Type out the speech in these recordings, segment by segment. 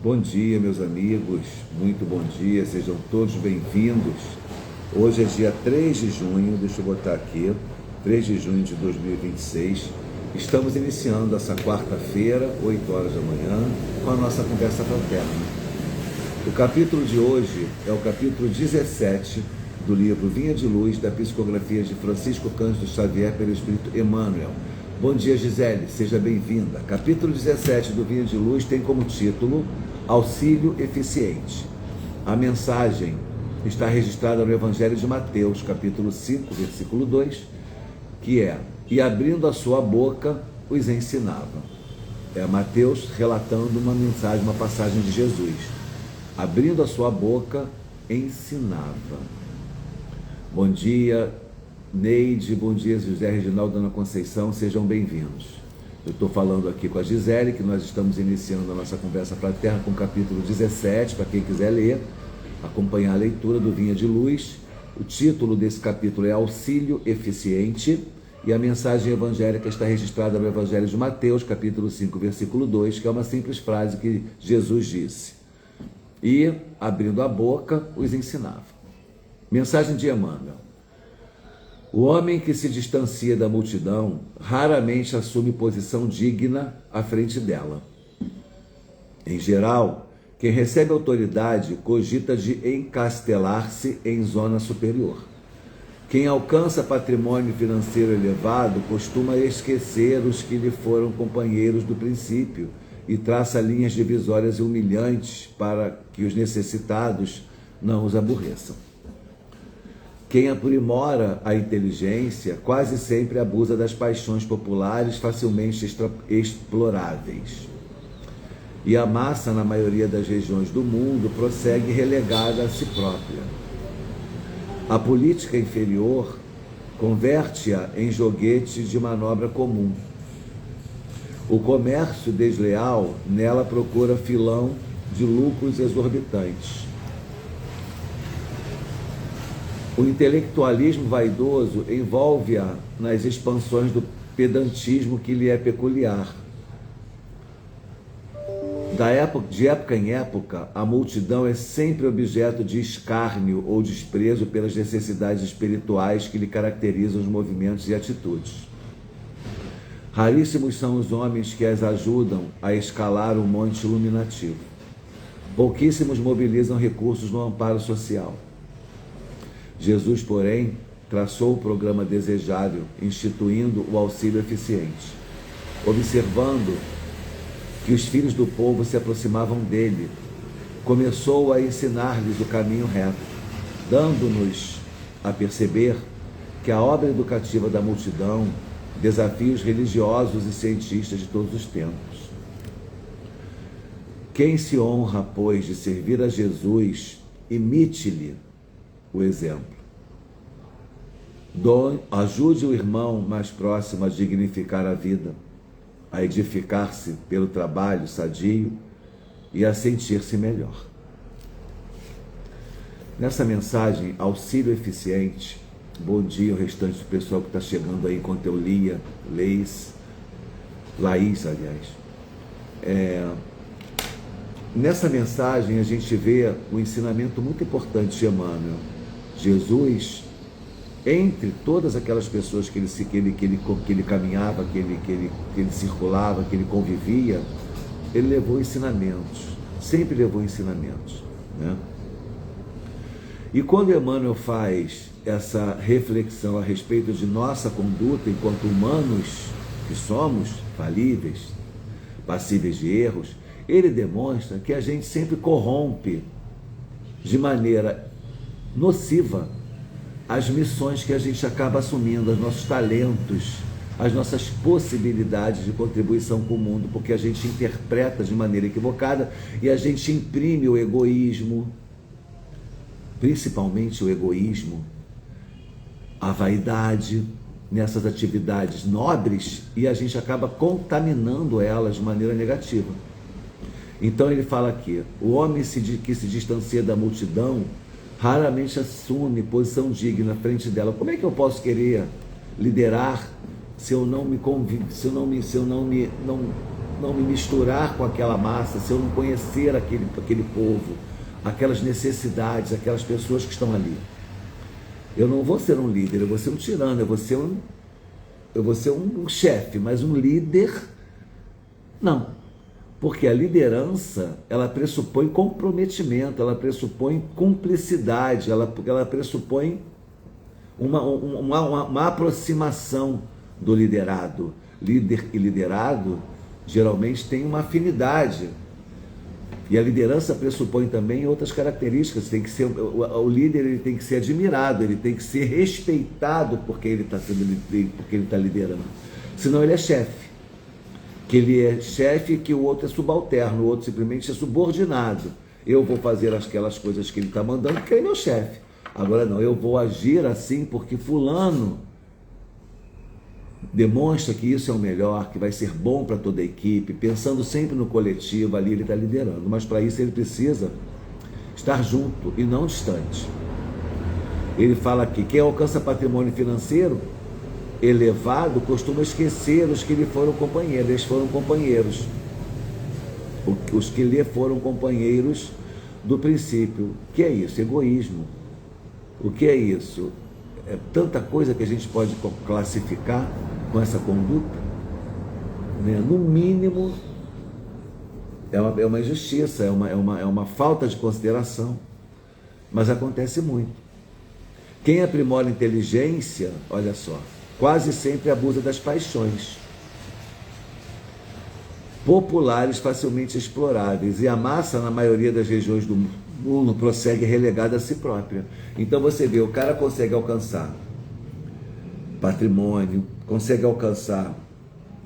Bom dia, meus amigos, muito bom dia, sejam todos bem-vindos. Hoje é dia 3 de junho, deixa eu botar aqui, 3 de junho de 2026. Estamos iniciando essa quarta-feira, 8 horas da manhã, com a nossa conversa fraterna. O capítulo de hoje é o capítulo 17 do livro Vinha de Luz, da psicografia de Francisco Cândido Xavier pelo Espírito Emmanuel. Bom dia, Gisele, seja bem-vinda. Capítulo 17 do Vinha de Luz tem como título Auxílio Eficiente. A mensagem está registrada no Evangelho de Mateus, capítulo 5, versículo 2, que é: e abrindo a sua boca, os ensinava. É Mateus relatando uma mensagem, uma passagem de Jesus. Abrindo a sua boca, ensinava. Bom dia, Neide, bom dia, José Reginaldo, Dona Conceição, sejam bem-vindos. Eu estou falando aqui com a Gisele, que nós estamos iniciando a nossa conversa fraterna com o capítulo 17, para quem quiser ler, acompanhar a leitura do Vinha de Luz. O título desse capítulo é Auxílio Eficiente, e a mensagem evangélica está registrada no Evangelho de Mateus, capítulo 5, versículo 2, que é uma simples frase que Jesus disse: e, abrindo a boca, os ensinava. Mensagem de Emmanuel. O homem que se distancia da multidão raramente assume posição digna à frente dela. Em geral, quem recebe autoridade cogita de encastelar-se em zona superior. Quem alcança patrimônio financeiro elevado costuma esquecer os que lhe foram companheiros do princípio e traça linhas divisórias humilhantes para que os necessitados não os aborreçam. Quem aprimora a inteligência quase sempre abusa das paixões populares facilmente exploráveis. E a massa, na maioria das regiões do mundo, prossegue relegada a si própria. A política inferior converte-a em joguete de manobra comum. O comércio desleal nela procura filão de lucros exorbitantes. O intelectualismo vaidoso envolve-a nas expansões do pedantismo que lhe é peculiar. De época em época, a multidão é sempre objeto de escárnio ou desprezo pelas necessidades espirituais que lhe caracterizam os movimentos e atitudes. Raríssimos são os homens que as ajudam a escalar o monte iluminativo. Pouquíssimos mobilizam recursos no amparo social. Jesus, porém, traçou o programa desejável, instituindo o auxílio eficiente. Observando que os filhos do povo se aproximavam dele, começou a ensinar-lhes o caminho reto, dando-nos a perceber que a obra educativa da multidão desafia os religiosos e cientistas de todos os tempos. Quem se honra, pois, de servir a Jesus, imite-lhe o exemplo. Ajude o irmão mais próximo a dignificar a vida, a edificar-se pelo trabalho sadio e a sentir-se melhor. Nessa mensagem, auxílio eficiente, bom dia ao restante do pessoal que está chegando aí enquanto eu lia, Laís, aliás. Nessa mensagem a gente vê um ensinamento muito importante de Emmanuel. Jesus, entre todas aquelas pessoas que ele caminhava, que ele circulava, que ele convivia, ele levou ensinamentos, sempre levou ensinamentos, né? E quando Emmanuel faz essa reflexão a respeito de nossa conduta enquanto humanos que somos, falíveis, passíveis de erros, ele demonstra que a gente sempre corrompe de maneira nociva as missões que a gente acaba assumindo, os nossos talentos, as nossas possibilidades de contribuição com o mundo, porque a gente interpreta de maneira equivocada e a gente imprime o egoísmo, principalmente o egoísmo, a vaidade nessas atividades nobres, e a gente acaba contaminando elas de maneira negativa. Então ele fala aqui: o homem que se distancia da multidão raramente assume posição digna frente dela. Como é que eu posso querer liderar se eu não me não me misturar com aquela massa, se eu não conhecer aquele povo, aquelas necessidades, aquelas pessoas que estão ali, eu não vou ser um líder, eu vou ser um tirano, eu vou ser um chefe, mas um líder, não. Porque a liderança, ela pressupõe comprometimento, ela pressupõe cumplicidade, ela pressupõe uma aproximação do liderado. Líder e liderado geralmente têm uma afinidade. E a liderança pressupõe também outras características. Tem que ser, o líder, ele tem que ser admirado, ele tem que ser respeitado porque ele está liderando. Senão ele é chefe. Que ele é chefe e que o outro é subalterno, o outro simplesmente é subordinado. Eu vou fazer aquelas coisas que ele está mandando porque ele é meu chefe. Agora não, eu vou agir assim porque fulano demonstra que isso é o melhor, que vai ser bom para toda a equipe, pensando sempre no coletivo, ali ele está liderando. Mas para isso ele precisa estar junto e não distante. Ele fala aqui, quem alcança patrimônio financeiro elevado costuma esquecer os que lhe foram companheiros. Eles foram companheiros. Os que lhe foram companheiros do princípio. O que é isso? Egoísmo. O que é isso? É tanta coisa que a gente pode classificar com essa conduta, né? No mínimo, é uma injustiça, é uma falta de consideração, mas acontece muito. Quem aprimora a inteligência, olha só, quase sempre abusa das paixões populares facilmente exploráveis, e a massa, na maioria das regiões do mundo, prossegue relegada a si própria. Então você vê, o cara consegue alcançar patrimônio, consegue alcançar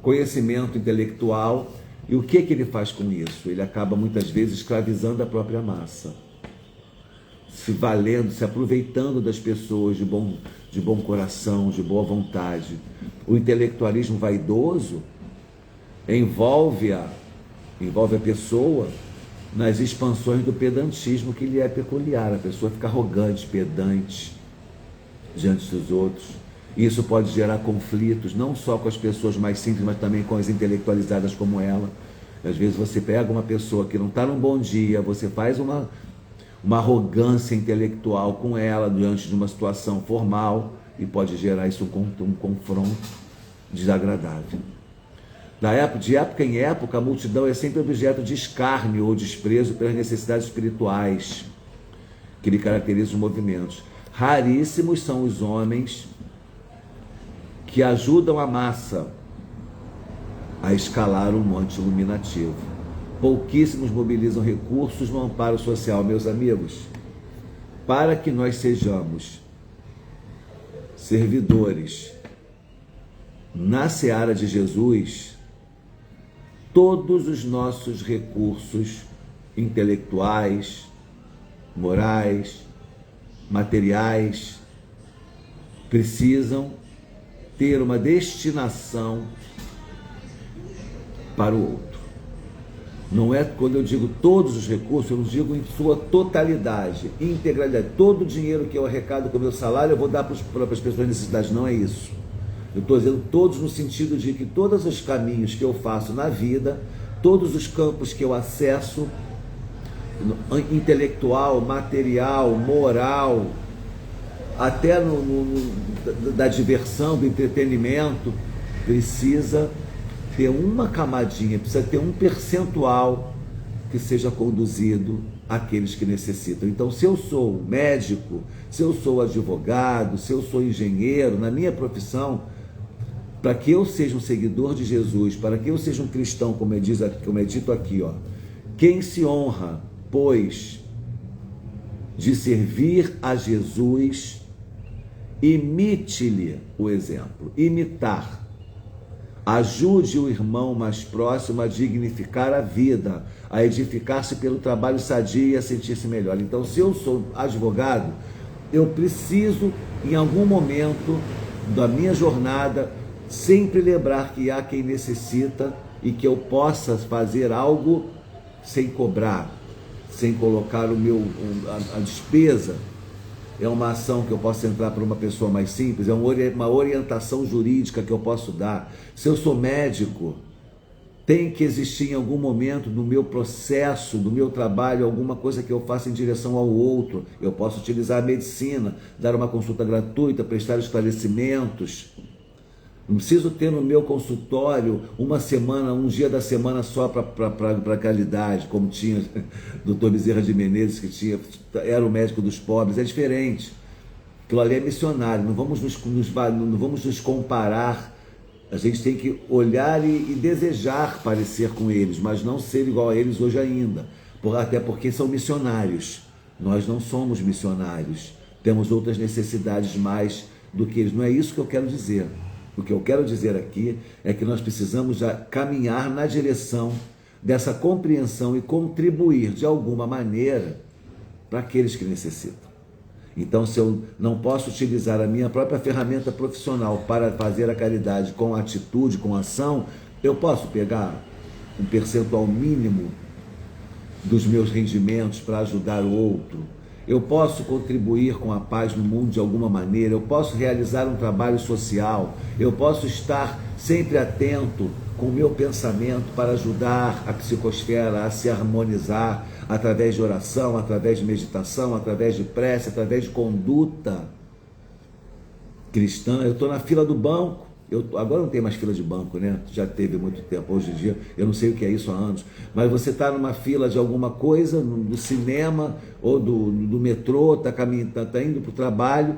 conhecimento intelectual, e o que ele faz com isso? Ele acaba muitas vezes escravizando a própria massa, se valendo, se aproveitando das pessoas de bom coração, de boa vontade. O intelectualismo vaidoso envolve a pessoa nas expansões do pedantismo que lhe é peculiar. A pessoa fica arrogante, pedante diante dos outros. Isso pode gerar conflitos, não só com as pessoas mais simples, mas também com as intelectualizadas como ela. Às vezes você pega uma pessoa que não está num bom dia, você faz uma arrogância intelectual com ela diante de uma situação formal, e pode gerar isso um confronto desagradável. De época em época, a multidão é sempre objeto de escárnio ou desprezo pelas necessidades espirituais que lhe caracterizam os movimentos. Raríssimos são os homens que ajudam a massa a escalar um monte iluminativo. Pouquíssimos mobilizam recursos no amparo social. Meus amigos, para que nós sejamos servidores na seara de Jesus, todos os nossos recursos intelectuais, morais, materiais, precisam ter uma destinação para o outro. Não é, quando eu digo todos os recursos, eu não digo em sua totalidade, integralidade. Todo o dinheiro que eu arrecado com o meu salário eu vou dar para as pessoas necessitadas. Não é isso. Eu estou dizendo todos no sentido de que todos os caminhos que eu faço na vida, todos os campos que eu acesso, intelectual, material, moral, até da diversão, do entretenimento, precisa ter uma camadinha, precisa ter um percentual que seja conduzido àqueles que necessitam. Então, se eu sou médico, se eu sou advogado, se eu sou engenheiro, na minha profissão, para que eu seja um seguidor de Jesus, para que eu seja um cristão, como é dito aqui, quem se honra, pois, de servir a Jesus, imite-lhe o exemplo. Imitar. Ajude o irmão mais próximo a dignificar a vida, a edificar-se pelo trabalho sadio e a sentir-se melhor. Então, se eu sou advogado, eu preciso, em algum momento da minha jornada, sempre lembrar que há quem necessita e que eu possa fazer algo sem cobrar, sem colocar a despesa. É uma ação que eu posso entrar para uma pessoa mais simples, é uma orientação jurídica que eu posso dar. Se eu sou médico, Tem que existir em algum momento do meu processo, do meu trabalho, alguma coisa que eu faça em direção ao outro. Eu posso utilizar a medicina, dar uma consulta gratuita, prestar esclarecimentos. Não preciso ter no meu consultório uma semana, um dia da semana só para caridade, como tinha o Dr. Bezerra de Menezes, que era o médico dos pobres. É diferente. Aquilo ali é missionário. Não vamos nos comparar. A gente tem que olhar e desejar parecer com eles, mas não ser igual a eles hoje ainda. Até porque são missionários. Nós não somos missionários. Temos outras necessidades mais do que eles. Não é isso que eu quero dizer. O que eu quero dizer aqui é que nós precisamos já caminhar na direção dessa compreensão e contribuir de alguma maneira para aqueles que necessitam. Então, se eu não posso utilizar a minha própria ferramenta profissional para fazer a caridade com atitude, com ação, eu posso pegar um percentual mínimo dos meus rendimentos para ajudar o outro. Eu posso contribuir com a paz no mundo de alguma maneira. Eu posso realizar um trabalho social. Eu posso estar sempre atento com o meu pensamento para ajudar a psicosfera a se harmonizar através de oração, através de meditação, através de prece, através de conduta cristã. Eu estou na fila do banco. Agora não tem mais fila de banco, né? Já teve muito tempo. Hoje em dia, eu não sei o que é isso há anos. Mas você está numa fila de alguma coisa, do cinema ou do metrô, está indo para o trabalho.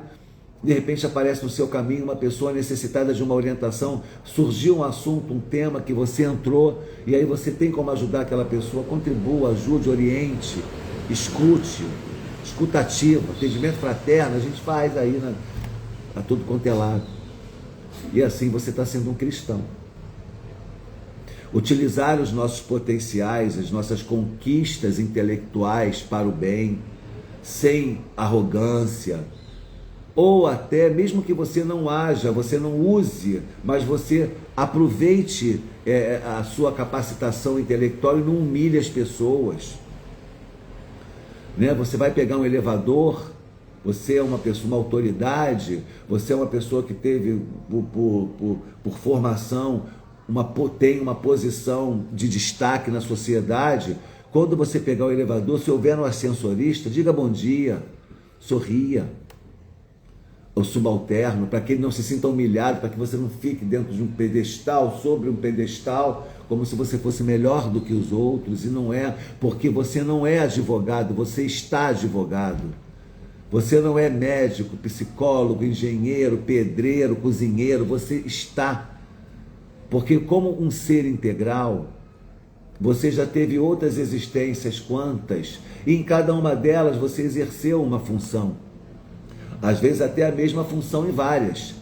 De repente aparece no seu caminho uma pessoa necessitada de uma orientação, surgiu um assunto, um tema que você entrou, e aí você tem como ajudar aquela pessoa. Contribua, ajude, oriente, escute, escutativa, atendimento fraterno, a gente faz aí a tudo quanto é lado. E assim você está sendo um cristão. Utilizar os nossos potenciais, as nossas conquistas intelectuais para o bem, sem arrogância, ou até mesmo que você não haja, você não use, mas você aproveite a sua capacitação intelectual e não humilhe as pessoas, né? Você vai pegar um elevador, você é uma pessoa, uma autoridade, você é uma pessoa que teve por formação, tem uma posição de destaque na sociedade. Quando você pegar o elevador, se houver um ascensorista, diga bom dia, sorria. O subalterno, para que ele não se sinta humilhado, para que você não fique dentro de um pedestal, sobre um pedestal, como se você fosse melhor do que os outros, e não é, porque você não é advogado, você está advogado. Você não é médico, psicólogo, engenheiro, pedreiro, cozinheiro, você está. Porque como um ser integral, você já teve outras existências, quantas, e em cada uma delas você exerceu uma função. Às vezes até a mesma função em várias.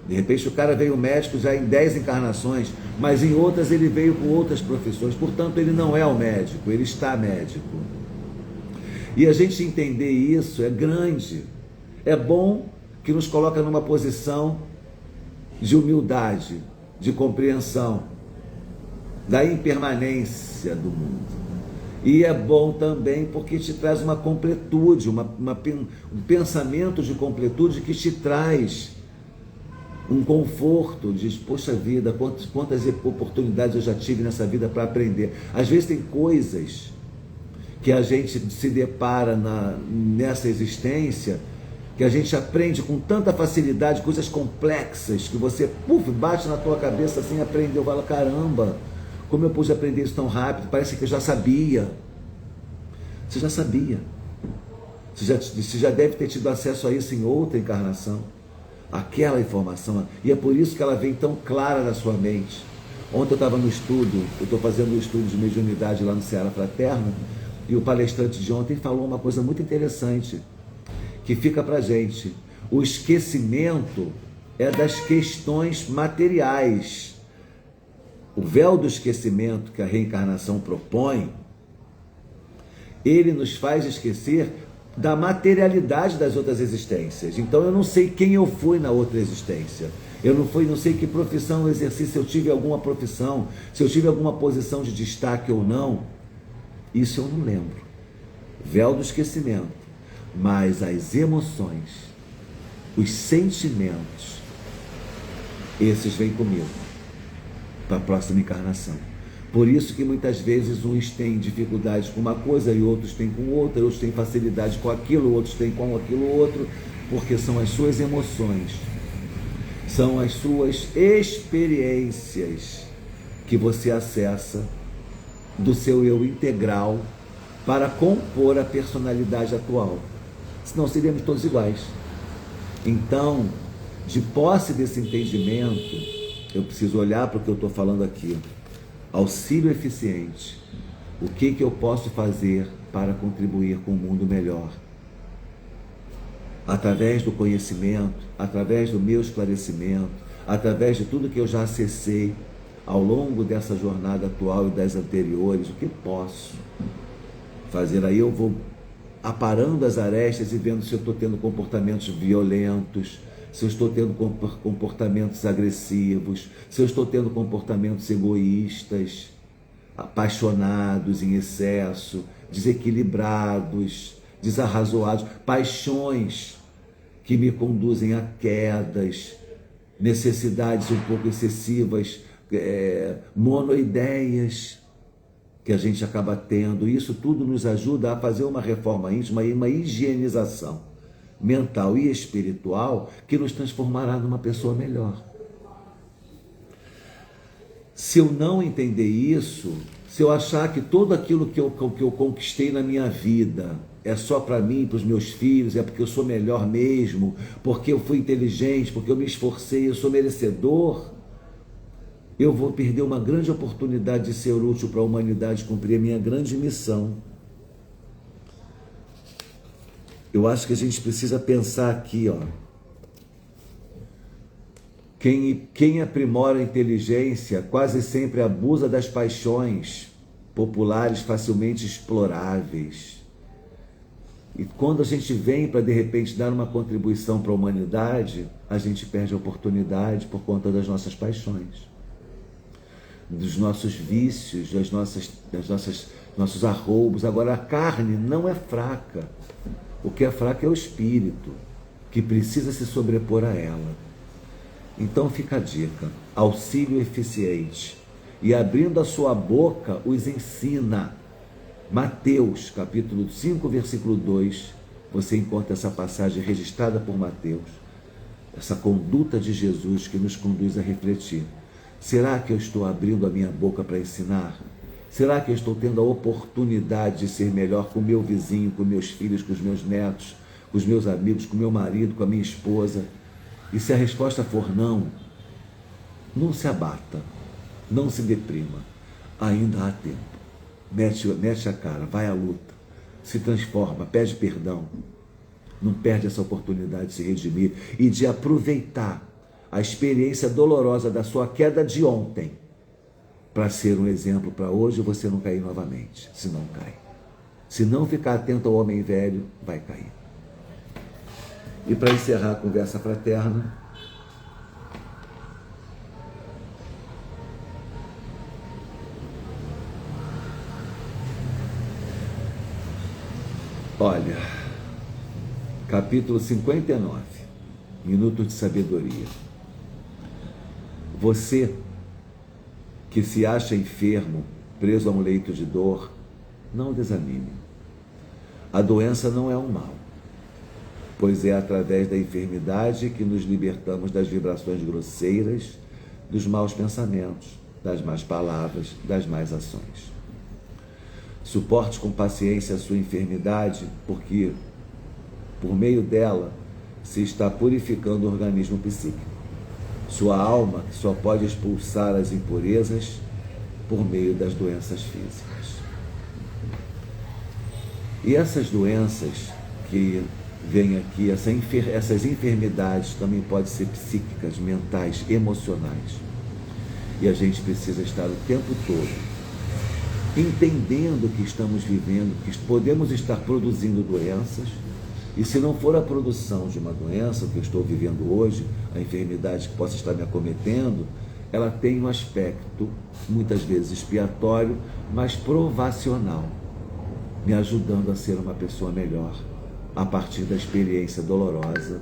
De repente o cara veio médico já em 10 encarnações, mas em outras ele veio com outras profissões. Portanto, ele não é o médico, ele está médico. E a gente entender isso é grande. É bom que nos coloca numa posição de humildade, de compreensão da impermanência do mundo. E é bom também porque te traz uma completude, um pensamento de completude que te traz um conforto. Diz, poxa vida, quantas oportunidades eu já tive nessa vida para aprender. Às vezes tem coisas que a gente se depara nessa existência, que a gente aprende com tanta facilidade, coisas complexas, que você, bate na tua cabeça assim, aprendeu, fala, caramba, como eu pude aprender isso tão rápido? Parece que eu já sabia. Você já sabia. Você já deve ter tido acesso a isso em outra encarnação. Aquela informação. E é por isso que ela vem tão clara na sua mente. Ontem eu estava no estudo, eu estou fazendo um estudo de mediunidade lá no Seara Fraterna, e o palestrante de ontem falou uma coisa muito interessante, que fica para a gente. O esquecimento é das questões materiais. O véu do esquecimento que a reencarnação propõe, ele nos faz esquecer da materialidade das outras existências. Então eu não sei quem eu fui na outra existência. Eu não sei que profissão eu exerci, se eu tive alguma profissão, se eu tive alguma posição de destaque ou não. Isso eu não lembro. Véu do esquecimento. Mas as emoções, os sentimentos, esses vêm comigo para a próxima encarnação. Por isso que muitas vezes uns têm dificuldade com uma coisa e outros têm com outra, outros têm facilidade com aquilo, outros têm com aquilo outro, porque são as suas emoções, são as suas experiências que você acessa do seu eu integral para compor a personalidade atual. Senão seríamos todos iguais. Então, de posse desse entendimento, eu preciso olhar para o que eu estou falando aqui. Auxílio eficiente. O que eu posso fazer para contribuir com um mundo melhor? Através do conhecimento, através do meu esclarecimento, através de tudo que eu já acessei ao longo dessa jornada atual e das anteriores, o que posso fazer? Aí eu vou aparando as arestas e vendo se eu estou tendo comportamentos violentos, se eu estou tendo comportamentos agressivos, se eu estou tendo comportamentos egoístas, apaixonados em excesso, desequilibrados, desarrazoados, paixões que me conduzem a quedas, necessidades um pouco excessivas, monoideias que a gente acaba tendo. Isso tudo nos ajuda a fazer uma reforma íntima e uma higienização mental e espiritual que nos transformará numa pessoa melhor. Se eu não entender isso, se eu achar que tudo aquilo que eu conquistei na minha vida é só para mim, para os meus filhos, é porque eu sou melhor mesmo, porque eu fui inteligente, porque eu me esforcei, eu sou merecedor, eu vou perder uma grande oportunidade de ser útil para a humanidade, cumprir a minha grande missão. Eu acho que a gente precisa pensar aqui, ó. Quem aprimora a inteligência quase sempre abusa das paixões populares facilmente exploráveis. E quando a gente vem para, de repente, dar uma contribuição para a humanidade, a gente perde a oportunidade por conta das nossas paixões, dos nossos vícios, nossos arroubos. Agora, a carne não é fraca. O que é fraco é o espírito, que precisa se sobrepor a ela. Então fica a dica: auxílio eficiente. E abrindo a sua boca, os ensina. Mateus, capítulo 5, versículo 2, você encontra essa passagem registrada por Mateus, essa conduta de Jesus que nos conduz a refletir. Será que eu estou abrindo a minha boca para ensinar? Será que eu estou tendo a oportunidade de ser melhor com o meu vizinho, com meus filhos, com os meus netos, com os meus amigos, com o meu marido, com a minha esposa? E se a resposta for não, não se abata, não se deprima, ainda há tempo. Mete a cara, vai à luta, se transforma, pede perdão. Não perde essa oportunidade de se redimir e de aproveitar a experiência dolorosa da sua queda de ontem para ser um exemplo para hoje você não cair novamente. Se não cai. Se não ficar atento ao homem velho, vai cair. E para encerrar a conversa fraterna, olha, capítulo 59, Minutos de Sabedoria. Você que se acha enfermo, preso a um leito de dor, não desanime. A doença não é um mal, pois é através da enfermidade que nos libertamos das vibrações grosseiras, dos maus pensamentos, das más palavras, das más ações. Suporte com paciência a sua enfermidade, porque por meio dela se está purificando o organismo psíquico. Sua alma que só pode expulsar as impurezas por meio das doenças físicas. E essas doenças que vêm aqui, essas enfermidades também podem ser psíquicas, mentais, emocionais. E a gente precisa estar o tempo todo entendendo que estamos vivendo, que podemos estar produzindo doenças. E se não for a produção de uma doença, o que eu estou vivendo hoje, a enfermidade que possa estar me acometendo, ela tem um aspecto, muitas vezes expiatório, mas provacional, me ajudando a ser uma pessoa melhor, a partir da experiência dolorosa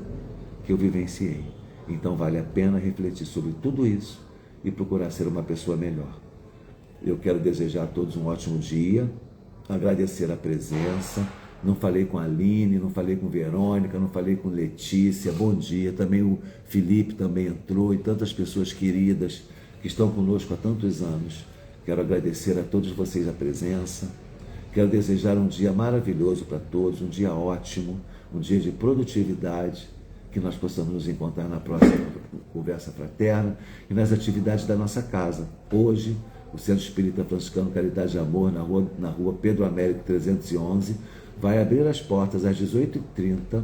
que eu vivenciei. Então vale a pena refletir sobre tudo isso e procurar ser uma pessoa melhor. Eu quero desejar a todos um ótimo dia, agradecer a presença. Não falei com a Aline, não falei com Verônica, não falei com Letícia. Bom dia. Também o Felipe também entrou e tantas pessoas queridas que estão conosco há tantos anos. Quero agradecer a todos vocês a presença. Quero desejar um dia maravilhoso para todos, um dia ótimo, um dia de produtividade, que nós possamos nos encontrar na próxima Conversa Fraterna e nas atividades da nossa casa. Hoje, o Centro Espírita Franciscano Caridade e Amor, na rua Pedro Américo 311, vai abrir as portas às 18h30.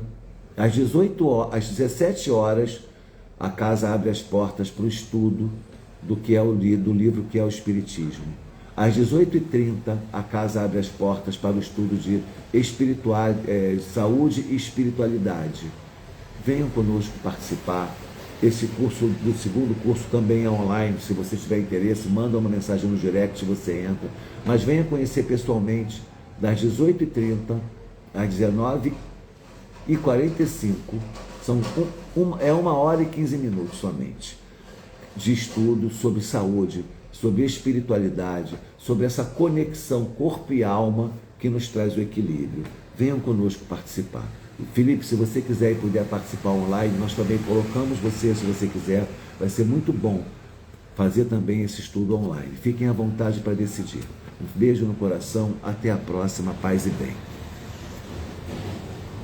Às 17 horas, a casa abre as portas para o estudo do livro que é o Espiritismo. Às 18h30, a casa abre as portas para o estudo de saúde e espiritualidade. Venham conosco participar. Esse curso do segundo curso também é online. Se você tiver interesse, manda uma mensagem no direct, você entra. Mas venha conhecer pessoalmente, das 18h30 às 19h45. É 1h15 somente, de estudo sobre saúde, sobre espiritualidade, sobre essa conexão corpo e alma que nos traz o equilíbrio. Venham conosco participar. Felipe, se você quiser e puder participar online, nós também colocamos você, se você quiser. Vai ser muito bom fazer também esse estudo online. Fiquem à vontade para decidir. Um beijo no coração, até a próxima, paz e bem.